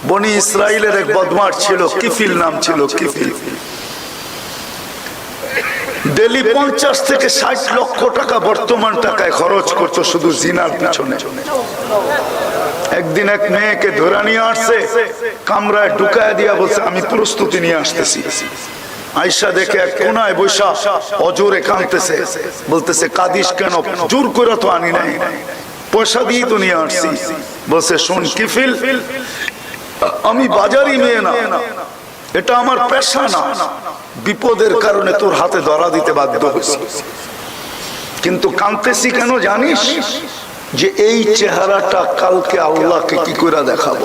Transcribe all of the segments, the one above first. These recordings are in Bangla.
বনি ইসরাইলের এক বদমাশ ছিল, কিফিল নাম ছিল। কিফিল ডেলি 50 থেকে 60 লক্ষ টাকা বর্তমান টাকায় খরচ করতো শুধু জিনার পিছনে। একদিন এক মেয়েকে ধরে নিয়ে আসছে, কামরায় ঢুকায় দিয়া বলছে আমি প্রস্তুতি নিয়ে আসতেছি। আয়েশা দেখে এক কোনায় বৈশা অজোরে কাঁদতেছে, বলতেছে কাঁদিস কেন? জোর করে তো আনি নাই, পয়সা দিয়ে তো নিয়ে আসছি। বলছে শোন কিফিল, আমি বাজারি মেয়ে না, এটা আমার পেশা না, বিপদের কারণে তোর হাতে ধরা দিতে বাধ্য হয়েছি। কিন্তু কাঁদতেছি কেন জানিস? যে এই চেহারাটা কালকে আল্লাহকে কি করে দেখাবো।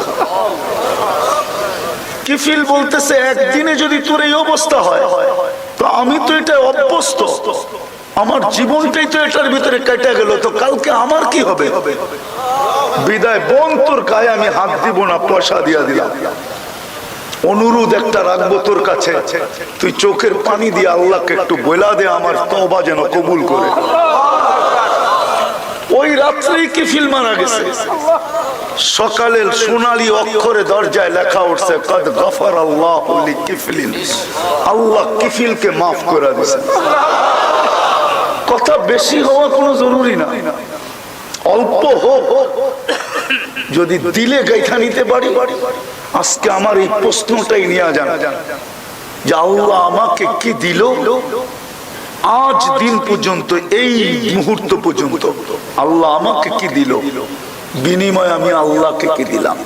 কিফিল বলতেছে একদিনে যদি তোর এই অবস্থা হয়, তো আমি তো এটা অভ্যস্ত, আমার জীবনটাই তো এটার ভিতরে কেটে গেল, তো কালকে আমার কি হবে? বিদায় বোন, তোর গায়ে আমি হাত দিব না, পয়সা দিয়া দিলাম। অনুরোধ একটা রাখবো তোর কাছে, তুই চোখের পানি দিয়ে আল্লাহকে একটু বলা দে আমার তওবা যেন কবুল করে। ওই রাত্রেই কিফিল মারা গেছে। সকালের সোনালী অক্ষরে দরজায় লেখা উঠছে কদ গফারাল্লাহু লিকিফলিন, আল্লাহ কিফিলকে মাফ করে দিয়েছেন। কথা বেশি হওয়া কোনো জরুরি না, অল্প হোক, যদি দিলে গাইথা নিতে পারি। আজকে আমার এই প্রশ্নটাই নিয়ে যান যে আল্লাহ আমাকে কি দিল আজ দিন পর্যন্ত, এই মুহূর্ত পর্যন্ত আল্লাহ আমাকে কি দিল, বিনিময়ে আমি আল্লাহকে কি দিলাম।